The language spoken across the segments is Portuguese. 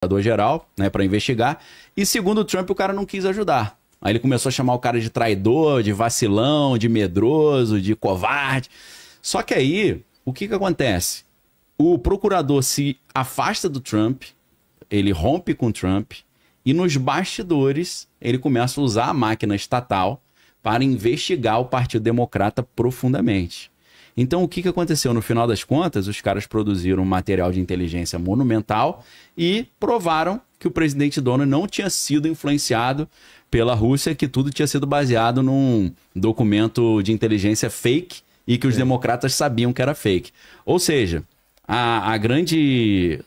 procurador-geral, né, para investigar. E segundo o Trump, o cara não quis ajudar. Aí ele começou a chamar o cara de traidor, de vacilão, de medroso, de covarde. Só que aí, o que acontece? O procurador se afasta do Trump, ele rompe com o Trump, e nos bastidores ele começa a usar a máquina estatal para investigar o Partido Democrata profundamente. Então, o que aconteceu? No final das contas, os caras produziram um material de inteligência monumental e provaram que o presidente Donald não tinha sido influenciado pela Rússia, que tudo tinha sido baseado num documento de inteligência fake e que os democratas sabiam que era fake. Ou seja, a grande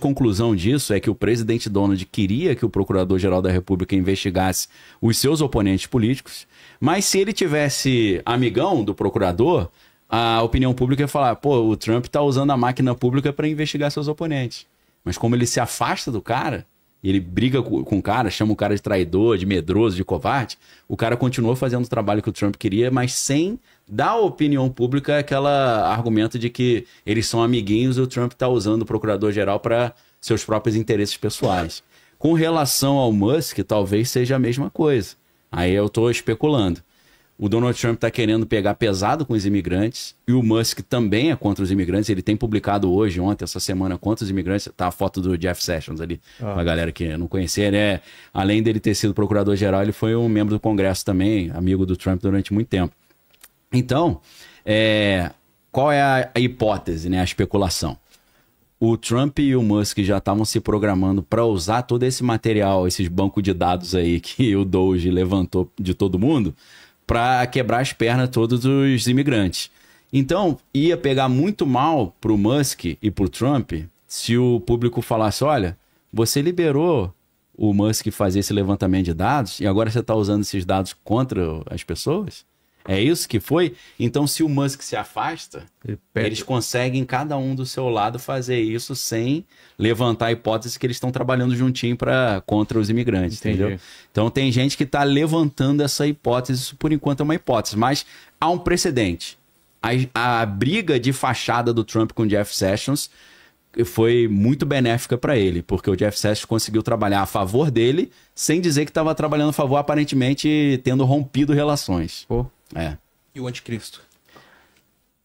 conclusão disso é que o presidente Donald queria que o Procurador-Geral da República investigasse os seus oponentes políticos, mas se ele tivesse amigão do procurador, a opinião pública ia falar, pô, o Trump tá usando a máquina pública para investigar seus oponentes. Mas como ele se afasta do cara, ele briga com o cara, chama o cara de traidor, de medroso, de covarde, o cara continuou fazendo o trabalho que o Trump queria, mas sem dar à opinião pública aquele argumento de que eles são amiguinhos e o Trump tá usando o procurador-geral para seus próprios interesses pessoais. Com relação ao Musk, talvez seja a mesma coisa. Aí eu tô especulando. O Donald Trump está querendo pegar pesado com os imigrantes e o Musk também é contra os imigrantes. Ele tem publicado hoje, ontem, essa semana, contra os imigrantes. Tá a foto do Jeff Sessions ali, pra galera que não conhecia. Ele além dele ter sido procurador-geral, ele foi um membro do Congresso também, amigo do Trump durante muito tempo. Então, qual é a hipótese, né, a especulação? O Trump e o Musk já estavam se programando para usar todo esse material, esses bancos de dados aí que o Doge levantou de todo mundo, para quebrar as pernas todos dos imigrantes. Então, ia pegar muito mal pro Musk e pro Trump se o público falasse, olha, você liberou o Musk fazer esse levantamento de dados e agora você está usando esses dados contra as pessoas? É isso que foi? Então, se o Musk se afasta, eles conseguem, cada um do seu lado, fazer isso sem levantar a hipótese que eles estão trabalhando juntinho contra os imigrantes, entendeu? Então, tem gente que está levantando essa hipótese, isso por enquanto é uma hipótese, mas há um precedente. A briga de fachada do Trump com o Jeff Sessions foi muito benéfica para ele, porque o Jeff Sessions conseguiu trabalhar a favor dele, sem dizer que estava trabalhando a favor, aparentemente tendo rompido relações. Pô. E o anticristo?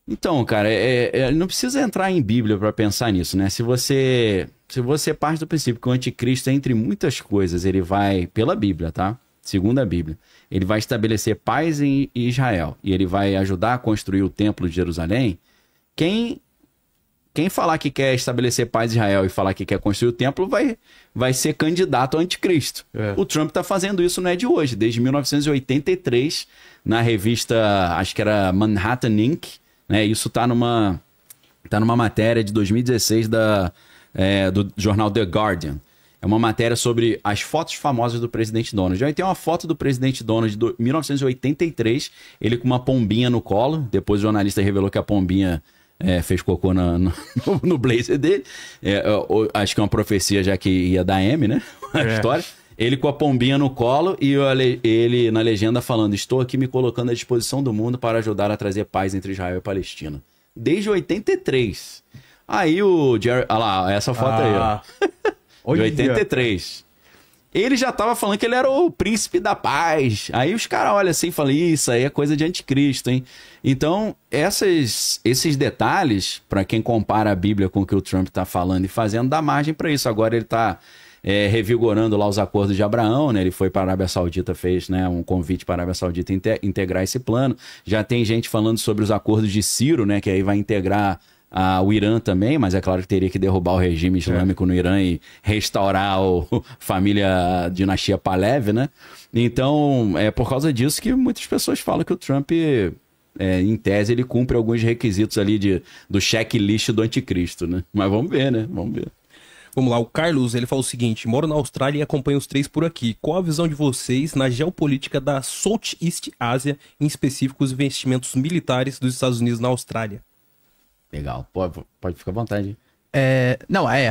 Então, cara, não precisa entrar em Bíblia para pensar nisso, né? Se você parte do princípio que o anticristo, entre muitas coisas, ele vai, pela Bíblia, tá? Segundo a Bíblia, ele vai estabelecer paz em Israel e ele vai ajudar a construir o templo de Jerusalém. Quem falar que quer estabelecer paz em Israel e falar que quer construir o templo vai ser candidato ao anticristo. O Trump está fazendo isso, não é de hoje, desde 1983, na revista, acho que era Manhattan Inc., né? Isso está numa matéria de 2016 do jornal The Guardian. É uma matéria sobre as fotos famosas do presidente Donald. Aí tem uma foto do presidente Donald de 1983, ele com uma pombinha no colo. Depois o jornalista revelou que a pombinha fez cocô no blazer dele. Acho que é uma profecia já que ia dar M, né? A história. Ele com a pombinha no colo e ele na legenda falando: estou aqui me colocando à disposição do mundo para ajudar a trazer paz entre Israel e Palestina. Desde 83. Aí o Jerry... Olha lá, essa foto aí, ó. De 83. Ele já tava falando que ele era o príncipe da paz. Aí os caras olham assim e falam: isso aí é coisa de anticristo, hein? Então, esses detalhes, para quem compara a Bíblia com o que o Trump tá falando e fazendo, dá margem para isso. Agora ele tá revigorando lá os acordos de Abraão, né? Ele foi para a Arábia Saudita, fez, né, um convite para a Arábia Saudita integrar esse plano. Já tem gente falando sobre os acordos de Ciro, né? Que aí vai integrar o Irã também, mas é claro que teria que derrubar o regime islâmico no Irã e restaurar a família dinastia Pahlavi, né? Então, é por causa disso que muitas pessoas falam que o Trump, em tese, ele cumpre alguns requisitos ali do checklist do anticristo, né? Mas vamos ver, né? Vamos ver. Vamos lá, o Carlos, ele fala o seguinte: moro na Austrália e acompanho os três por aqui. Qual a visão de vocês na geopolítica da Southeast Ásia, em específico os investimentos militares dos Estados Unidos na Austrália? Legal, pode ficar à vontade.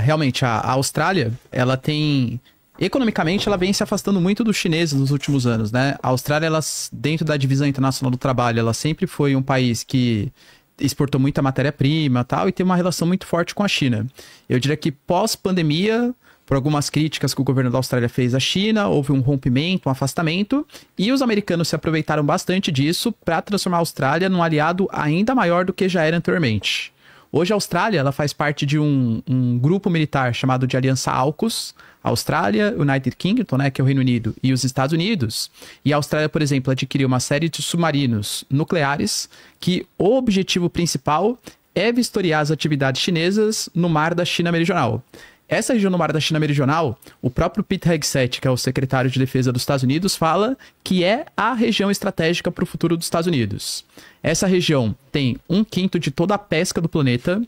Realmente, a Austrália, ela tem... Economicamente, ela vem se afastando muito dos chineses nos últimos anos, né? A Austrália, ela, dentro da divisão internacional do trabalho, ela sempre foi um país que exportou muita matéria-prima e tal, e tem uma relação muito forte com a China. Eu diria que pós-pandemia, por algumas críticas que o governo da Austrália fez à China, houve um rompimento, um afastamento, e os americanos se aproveitaram bastante disso para transformar a Austrália num aliado ainda maior do que já era anteriormente. Hoje a Austrália ela faz parte de um grupo militar chamado de Aliança AUKUS, Austrália, United Kingdom, né, que é o Reino Unido, e os Estados Unidos. E a Austrália, por exemplo, adquiriu uma série de submarinos nucleares que o objetivo principal é vistoriar as atividades chinesas no mar da China Meridional. Essa região no mar da China Meridional, o próprio Pete Hegseth, que é o secretário de defesa dos Estados Unidos, fala que é a região estratégica para o futuro dos Estados Unidos. Essa região tem 1/5 de toda a pesca do planeta,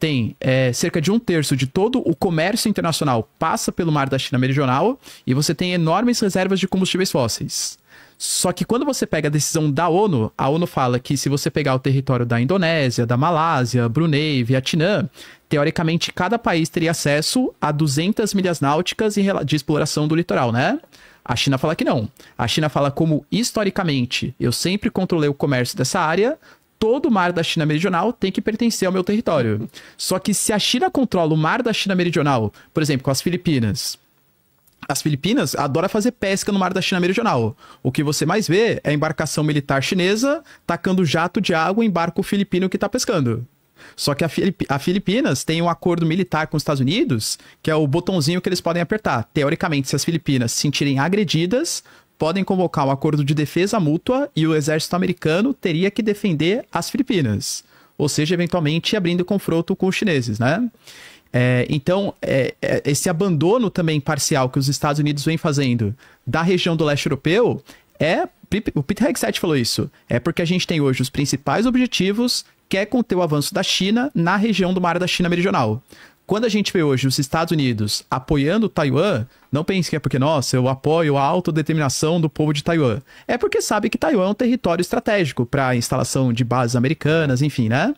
tem cerca de 1/3 de todo o comércio internacional passa pelo mar da China Meridional e você tem enormes reservas de combustíveis fósseis. Só que quando você pega a decisão da ONU, a ONU fala que se você pegar o território da Indonésia, da Malásia, Brunei, Vietnã, teoricamente cada país teria acesso a 200 milhas náuticas de exploração do litoral, né? A China fala que não. A China fala como, historicamente, eu sempre controlei o comércio dessa área, todo o mar da China Meridional tem que pertencer ao meu território. Só que se a China controla o mar da China Meridional, por exemplo, com as Filipinas adoram fazer pesca no mar da China Meridional. O que você mais vê é a embarcação militar chinesa tacando jato de água em barco filipino que está pescando. Só que a Filipinas tem um acordo militar com os Estados Unidos, que é o botãozinho que eles podem apertar. Teoricamente, se as Filipinas se sentirem agredidas, podem convocar um acordo de defesa mútua e o exército americano teria que defender as Filipinas. Ou seja, eventualmente abrindo confronto com os chineses, né? Então, esse abandono também parcial que os Estados Unidos vêm fazendo da região do leste europeu, o Pete Hegseth falou isso, é porque a gente tem hoje os principais objetivos, que é conter o avanço da China na região do mar da China Meridional. Quando a gente vê hoje os Estados Unidos apoiando Taiwan, não pense que é porque, nossa, eu apoio a autodeterminação do povo de Taiwan. É porque sabe que Taiwan é um território estratégico para a instalação de bases americanas, enfim, né?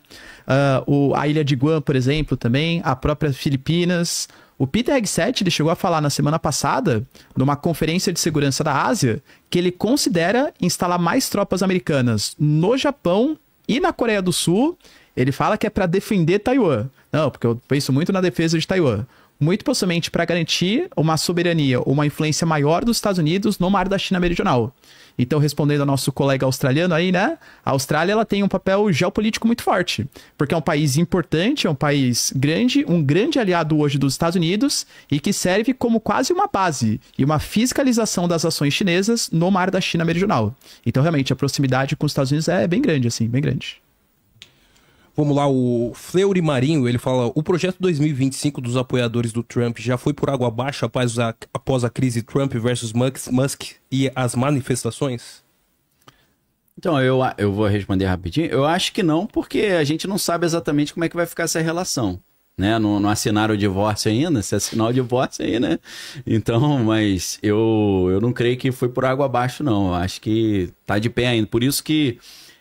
A ilha de Guam, por exemplo, também, a própria Filipinas. O Pete Hegseth ele chegou a falar na semana passada, numa conferência de segurança da Ásia, que ele considera instalar mais tropas americanas no Japão e na Coreia do Sul. Ele fala que é para defender Taiwan. Não, porque eu penso muito na defesa de Taiwan. Muito possivelmente para garantir uma soberania, uma influência maior dos Estados Unidos no mar da China Meridional. Então, respondendo ao nosso colega australiano aí, né? A Austrália ela tem um papel geopolítico muito forte, porque é um país importante, é um país grande, um grande aliado hoje dos Estados Unidos e que serve como quase uma base e uma fiscalização das ações chinesas no mar da China Meridional. Então, realmente, a proximidade com os Estados Unidos é bem grande, assim, bem grande. Vamos lá, o Fleury Marinho, ele fala, o projeto 2025 dos apoiadores do Trump já foi por água abaixo após a crise Trump versus Musk e as manifestações? Então, eu vou responder rapidinho. Eu acho que não, porque a gente não sabe exatamente como é que vai ficar essa relação, né? Não assinaram o divórcio ainda, se assinar o divórcio aí, né? Então, mas eu não creio que foi por água abaixo, não. Eu acho que tá de pé ainda. Por isso que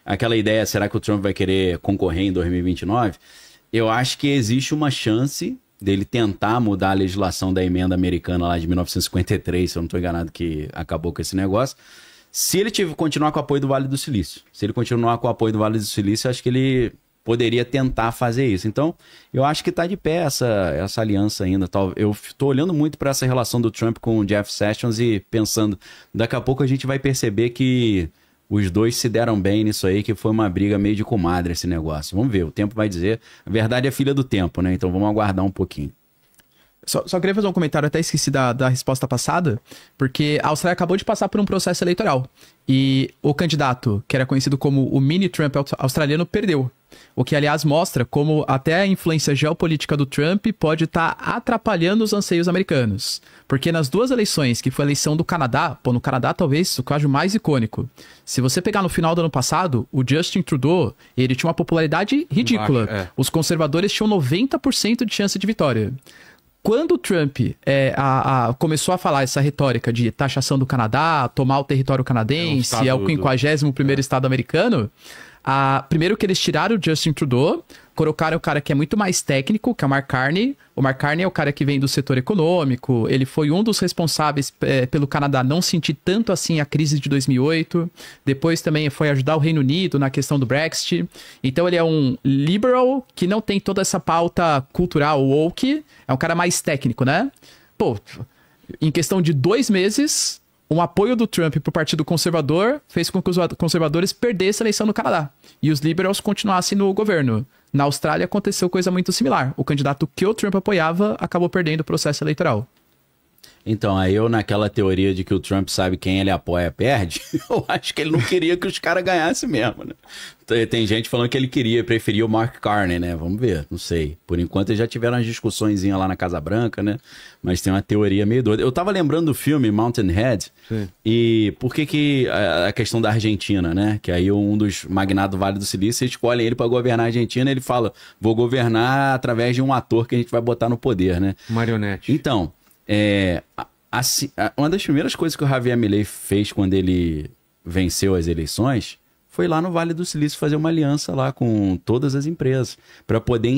aquela ideia, será que o Trump vai querer concorrer em 2029? Eu acho que existe uma chance dele tentar mudar a legislação da emenda americana lá de 1953, se eu não estou enganado, que acabou com esse negócio. Se ele continuar com o apoio do Vale do Silício. Se ele continuar com o apoio do Vale do Silício, eu acho que ele poderia tentar fazer isso. Então, eu acho que está de pé essa aliança ainda. Eu estou olhando muito para essa relação do Trump com o Jeff Sessions e pensando, daqui a pouco a gente vai perceber que os dois se deram bem nisso aí, que foi uma briga meio de comadre esse negócio. Vamos ver, o tempo vai dizer. A verdade é filha do tempo, né? Então vamos aguardar um pouquinho. Só queria fazer um comentário, até esqueci da resposta passada, porque a Austrália acabou de passar por um processo eleitoral. E o candidato, que era conhecido como o mini-Trump australiano, perdeu. O que, aliás, mostra como até a influência geopolítica do Trump pode estar atrapalhando os anseios americanos. Porque nas duas eleições, que foi a eleição do Canadá, no Canadá talvez o caso mais icônico. Se você pegar no final do ano passado, o Justin Trudeau, ele tinha uma popularidade ridícula. Os conservadores tinham 90% de chance de vitória. Quando o Trump começou a falar essa retórica de taxação do Canadá, tomar o território canadense, é o 51º estado americano, primeiro que eles tiraram o Justin Trudeau, colocaram o cara que é muito mais técnico, que é o Mark Carney. O Mark Carney é o cara que vem do setor econômico, ele foi um dos responsáveis pelo Canadá não sentir tanto assim a crise de 2008, depois também foi ajudar o Reino Unido na questão do Brexit. Então ele é um liberal que não tem toda essa pauta cultural woke, é um cara mais técnico, né? pô, em questão de 2 meses, um apoio do Trump pro Partido Conservador fez com que os conservadores perdessem a eleição no Canadá. E os liberals continuassem no governo. Na Austrália aconteceu coisa muito similar. O candidato que o Trump apoiava acabou perdendo o processo eleitoral. Então, aí eu naquela teoria de que o Trump sabe quem ele apoia perde, eu acho que ele não queria que os caras ganhassem mesmo, né? Tem gente falando que ele preferia o Mark Carney, né? Vamos ver, não sei. Por enquanto eles já tiveram umas discussõezinhas lá na Casa Branca, né? Mas tem uma teoria meio doida. Eu tava lembrando do filme Mountain Head. Sim. E por que a questão da Argentina, né? Que aí um dos magnatos do Vale do Silício escolhe ele para governar a Argentina e ele fala, vou governar através de um ator que a gente vai botar no poder, né? Marionete. Então... uma das primeiras coisas que o Javier Milei fez quando ele venceu as eleições foi lá no Vale do Silício fazer uma aliança lá com todas as empresas para poder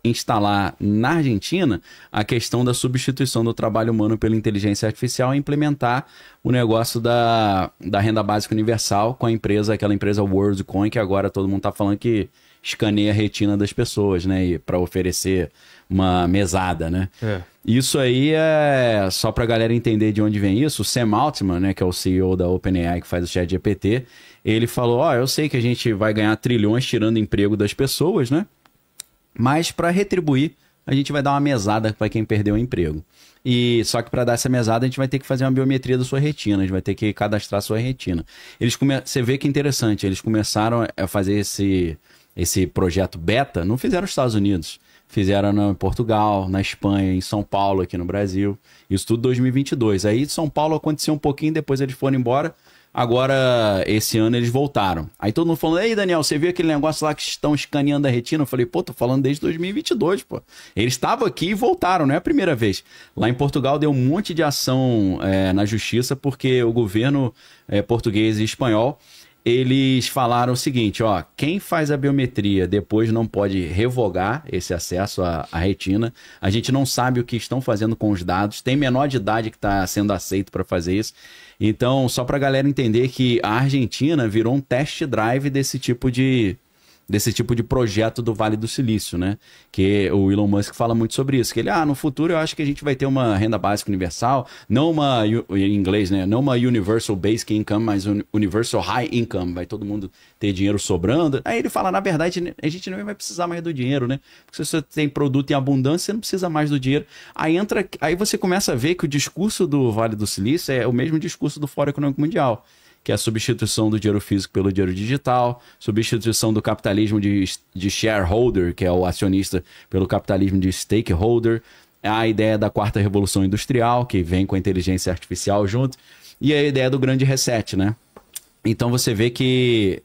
instalar na Argentina a questão da substituição do trabalho humano pela inteligência artificial e implementar o negócio da renda básica universal com aquela empresa WorldCoin, que agora todo mundo está falando que escaneia a retina das pessoas, né? Para oferecer uma mesada, né? Isso aí é só pra galera entender de onde vem isso. O Sam Altman, né, que é o CEO da OpenAI que faz o ChatGPT, ele falou, eu sei que a gente vai ganhar trilhões tirando emprego das pessoas, né? Mas para retribuir, a gente vai dar uma mesada para quem perdeu o emprego. E só que para dar essa mesada, a gente vai ter que fazer uma biometria da sua retina, a gente vai ter que cadastrar a sua retina. Você vê que interessante, eles começaram a fazer esse projeto beta, não fizeram nos Estados Unidos. Fizeram em Portugal, na Espanha, em São Paulo, aqui no Brasil. Isso tudo em 2022. Aí São Paulo aconteceu um pouquinho, depois eles foram embora. Agora, esse ano, eles voltaram. Aí todo mundo falando, ei, Daniel, você viu aquele negócio lá que estão escaneando a retina? Eu falei, tô falando desde 2022, pô. Eles estavam aqui e voltaram, não é a primeira vez. Lá em Portugal deu um monte de ação na justiça, porque o governo português e espanhol, eles falaram o seguinte, quem faz a biometria depois não pode revogar esse acesso à retina. A gente não sabe o que estão fazendo com os dados. Tem menor de idade que está sendo aceito para fazer isso. Então, só para a galera entender que a Argentina virou um test drive desse tipo de projeto do Vale do Silício, né? Que o Elon Musk fala muito sobre isso, que ele, no futuro eu acho que a gente vai ter uma renda básica universal, não uma, em inglês, né? Não uma Universal Basic Income, mas Universal High Income, vai todo mundo ter dinheiro sobrando. Aí ele fala, na verdade, a gente não vai precisar mais do dinheiro, né? Porque se você tem produto em abundância, você não precisa mais do dinheiro. Aí você começa a ver que o discurso do Vale do Silício é o mesmo discurso do Fórum Econômico Mundial, que é a substituição do dinheiro físico pelo dinheiro digital, substituição do capitalismo de shareholder, que é o acionista, pelo capitalismo de stakeholder, a ideia da quarta revolução industrial, que vem com a inteligência artificial junto, e a ideia do grande reset, né? Então você vê que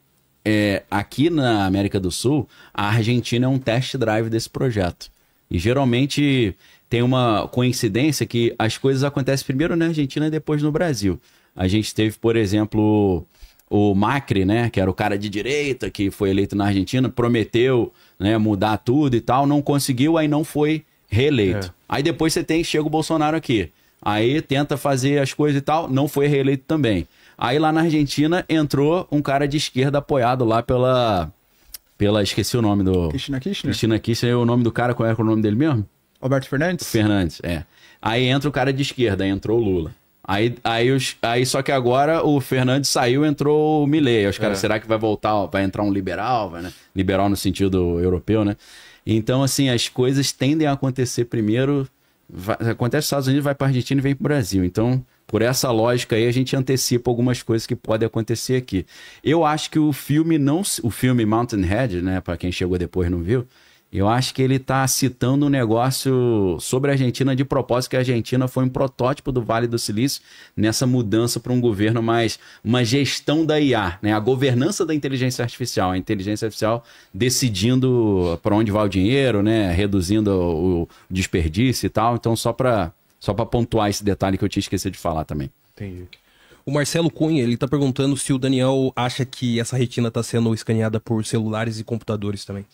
aqui na América do Sul, a Argentina é um test drive desse projeto. E geralmente tem uma coincidência que as coisas acontecem primeiro na Argentina e depois no Brasil. A gente teve, por exemplo, o Macri, né, que era o cara de direita, que foi eleito na Argentina, prometeu, né, mudar tudo e tal, não conseguiu, aí não foi reeleito. Aí depois chega o Bolsonaro aqui, aí tenta fazer as coisas e tal, não foi reeleito também. Aí lá na Argentina entrou um cara de esquerda apoiado lá pela esqueci o nome do... Cristina Kirchner, o nome do cara, qual é o nome dele mesmo? Alberto Fernandes? Fernandes, Aí entra o cara de esquerda, aí entrou o Lula. Aí só que agora o Fernandes saiu, entrou o Milei. Os caras, será que vai voltar, vai entrar um liberal, né? Liberal no sentido europeu, né? Então, assim, as coisas tendem a acontecer primeiro, acontece nos Estados Unidos, vai para a Argentina e vem para o Brasil. Então, por essa lógica aí, a gente antecipa algumas coisas que podem acontecer aqui. Eu acho que o filme Mountain Head, né, para quem chegou depois e não viu, eu acho que ele está citando um negócio sobre a Argentina de propósito, que a Argentina foi um protótipo do Vale do Silício nessa mudança para um governo mais, uma gestão da IA, né? A governança da inteligência artificial, a inteligência artificial decidindo para onde vai o dinheiro, né? Reduzindo o desperdício e tal. Então, só para pontuar esse detalhe que eu tinha esquecido de falar também. Entendi. O Marcelo Cunha, ele tá perguntando se o Daniel acha que essa retina está sendo escaneada por celulares e computadores também.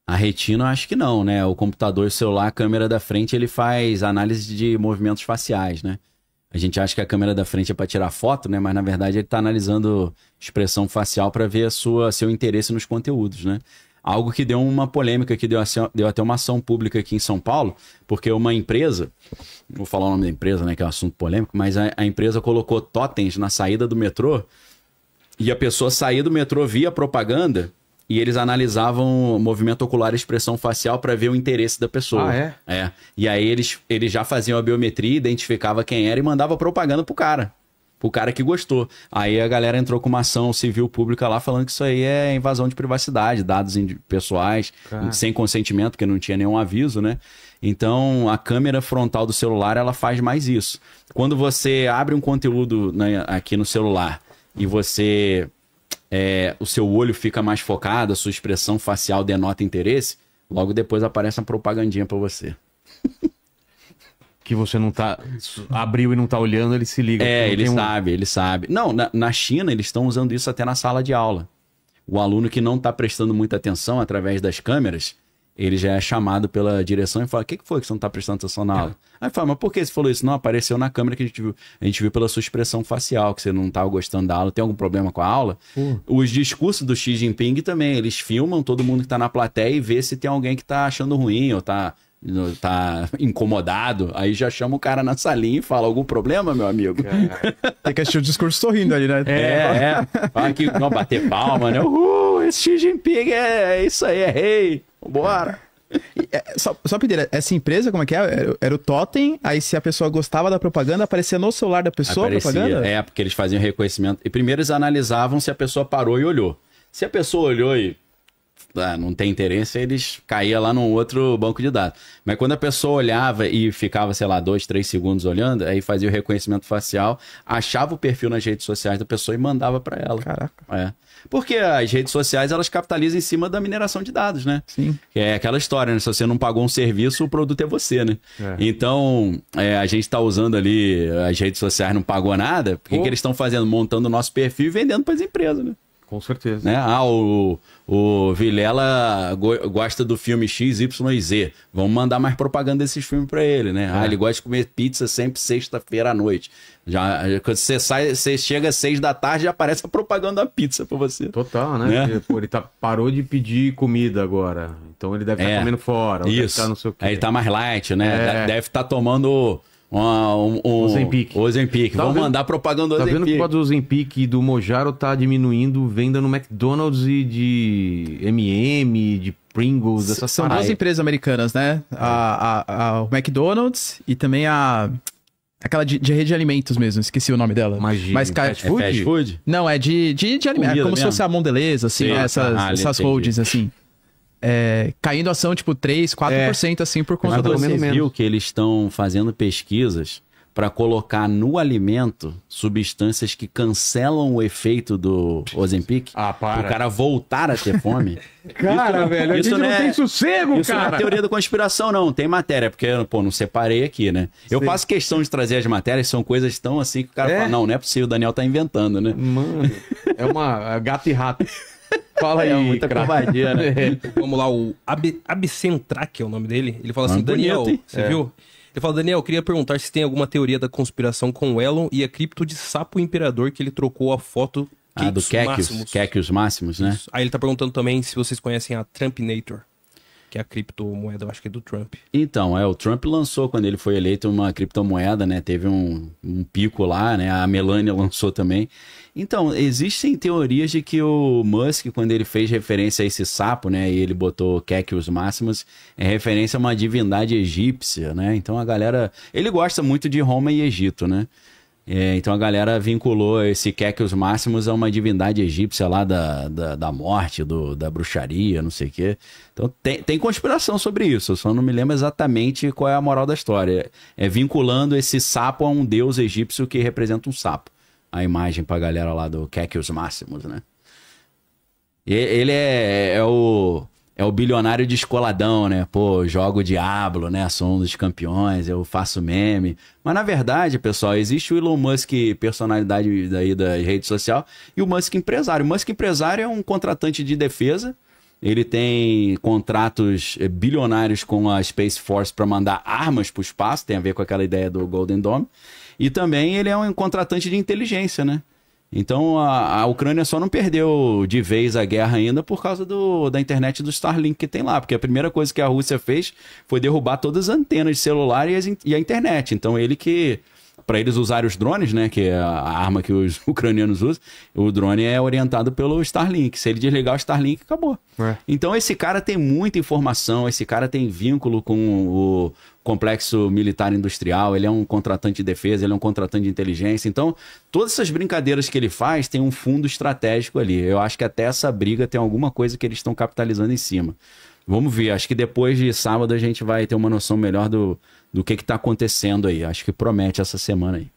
A retina, eu acho que não, né? O computador, o celular, a câmera da frente, ele faz análise de movimentos faciais, né? A gente acha que a câmera da frente é para tirar foto, né? Mas, na verdade, ele está analisando expressão facial para ver seu interesse nos conteúdos, né? Algo que deu uma polêmica, que deu até uma ação pública aqui em São Paulo, porque uma empresa, vou falar o nome da empresa, né, que é um assunto polêmico, mas a empresa colocou totens na saída do metrô e a pessoa saía do metrô via propaganda e eles analisavam movimento ocular e expressão facial para ver o interesse da pessoa. Ah, é? É. E aí eles já faziam a biometria, identificava quem era e mandava propaganda pro cara que gostou. Aí a galera entrou com uma ação civil pública lá falando que isso aí é invasão de privacidade, dados pessoais, sem consentimento, porque não tinha nenhum aviso, né? Então, a câmera frontal do celular, ela faz mais isso. Quando você abre um conteúdo, né, aqui no celular e você... o seu olho fica mais focado, a sua expressão facial denota interesse, logo depois aparece uma propagandinha pra você. Que você não tá... Abriu e não tá olhando, ele se liga. Ele sabe. Não, na China, eles estão usando isso até na sala de aula. O aluno que não tá prestando muita atenção através das câmeras, ele já é chamado pela direção e fala, o que foi que você não tá prestando atenção na aula? Aí fala, mas por que você falou isso? Não, apareceu na câmera que a gente viu pela sua expressão facial, que você não tava gostando da aula, tem algum problema com a aula? Os discursos do Xi Jinping também, eles filmam todo mundo que tá na plateia e vê se tem alguém que tá achando ruim ou tá incomodado, aí já chama o cara na salinha e fala, algum problema, meu amigo? Tem que assistir o discurso sorrindo ali, né? Fala que não bater palma, né? Esse Xi Jinping é isso aí, é rei, vambora. Só pedir, essa empresa, como é que é? Era o Totem, aí se a pessoa gostava da propaganda, aparecia no celular da pessoa a propaganda? Porque eles faziam reconhecimento. E primeiro eles analisavam se a pessoa parou e olhou. Se a pessoa olhou e não tem interesse, eles caíam lá num outro banco de dados. Mas quando a pessoa olhava e ficava, sei lá, 2, 3 segundos olhando, aí fazia o reconhecimento facial, achava o perfil nas redes sociais da pessoa e mandava para ela. Caraca. Porque as redes sociais, elas capitalizam em cima da mineração de dados, né? Sim. É aquela história, né? Se você não pagou um serviço, o produto é você, né? Então, a gente tá usando ali as redes sociais, não pagou nada, o que eles estão fazendo? Montando o nosso perfil e vendendo para as empresas, né? Com certeza. Né? O Vilela gosta do filme XYZ. Vamos mandar mais propaganda desses filmes pra ele, né? Ele gosta de comer pizza sempre sexta-feira à noite. Quando você chega às 6 da tarde, já aparece a propaganda da pizza pra você. Total, né? Porque, pô, ele parou de pedir comida agora. Então ele deve estar comendo fora. Isso. Não sei o quê. Aí ele tá mais light, né? Deve estar tomando... Ozempic. Vamos mandar propaganda do Ozempic. Tá vendo que o negócio do Ozempic e do Mojaro tá diminuindo venda no McDonald's e de M&M, de Pringles, essas São duas empresas americanas, né? O McDonald's e também aquela de rede de alimentos mesmo, esqueci o nome dela. Mas fast food? Não, é de alimentos, como se fosse a Mondelez, assim, Sim. essas holdings, assim. Caindo ação tipo 3, 4% assim por conta do... Você viu que eles estão fazendo pesquisas para colocar no alimento substâncias que cancelam o efeito do Ozempic? Para. O cara voltar a ter fome. Cara, velho, a gente não tem sossego, isso cara. Não é teoria da conspiração, não. Tem matéria, porque, não separei aqui, né? Eu faço questão de trazer as matérias, são coisas tão assim que o cara fala, não é possível, o Daniel tá inventando, né? Mano, é uma gato e rato. Fala aí, muita covardia, né? Vamos lá, o Absentrak é o nome dele. Ele fala assim, Daniel, bonito, você viu? Ele fala, Daniel, eu queria perguntar se tem alguma teoria da conspiração com o Elon e a cripto de sapo imperador que ele trocou a foto do Kekios Máximos, né? Isso. Aí ele tá perguntando também se vocês conhecem a Trumpinator, que é a criptomoeda, eu acho que é do Trump. Então, o Trump lançou, quando ele foi eleito, uma criptomoeda, né? Teve um pico lá, né? A Melania lançou também. Então, existem teorias de que o Musk, quando ele fez referência a esse sapo, né? E ele botou Kekios Máximos, é referência a uma divindade egípcia, né? Então a galera... Ele gosta muito de Roma e Egito, né? Então a galera vinculou esse Kekios Máximos a uma divindade egípcia lá da morte, da bruxaria, não sei o quê. Então tem conspiração sobre isso, eu só não me lembro exatamente qual é a moral da história. Vinculando esse sapo a um deus egípcio que representa um sapo. A imagem pra galera lá do Kekios Máximos, né? Ele é o bilionário descoladão, né? Pô, jogo Diablo, né? Sou um dos campeões, eu faço meme. Mas na verdade, pessoal, existe o Elon Musk, personalidade daí da rede social, e o Musk empresário. O Musk empresário é um contratante de defesa. Ele tem contratos bilionários com a Space Force para mandar armas para o espaço, tem a ver com aquela ideia do Golden Dome. E também ele é um contratante de inteligência, né? Então a Ucrânia só não perdeu de vez a guerra ainda por causa da internet do Starlink que tem lá. Porque a primeira coisa que a Rússia fez foi derrubar todas as antenas de celular e a internet. Então para eles usarem os drones, né, que é a arma que os ucranianos usam, o drone é orientado pelo Starlink. Se ele desligar o Starlink, acabou. Então esse cara tem muita informação, esse cara tem vínculo com o complexo militar industrial, ele é um contratante de defesa, ele é um contratante de inteligência. Então, todas essas brincadeiras que ele faz tem um fundo estratégico ali. Eu acho que até essa briga tem alguma coisa que eles estão capitalizando em cima. Vamos ver, acho que depois de sábado a gente vai ter uma noção melhor do que está acontecendo aí. Acho que promete essa semana aí.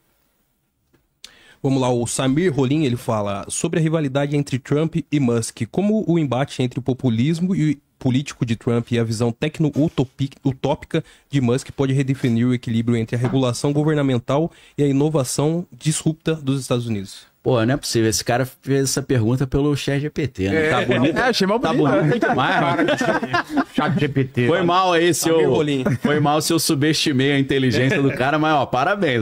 Vamos lá, o Samir Rolim, ele fala sobre a rivalidade entre Trump e Musk. Como o embate entre o populismo e político de Trump e a visão tecno-utópica de Musk pode redefinir o equilíbrio entre a regulação governamental e a inovação disrupta dos Estados Unidos? Pô, não é possível. Esse cara fez essa pergunta pelo ChatGPT, né? Tá bonito. Achei mal bonito. Tá bonito demais. ChatGPT. Foi mal aí se eu subestimei a inteligência do cara, mas ó, parabéns.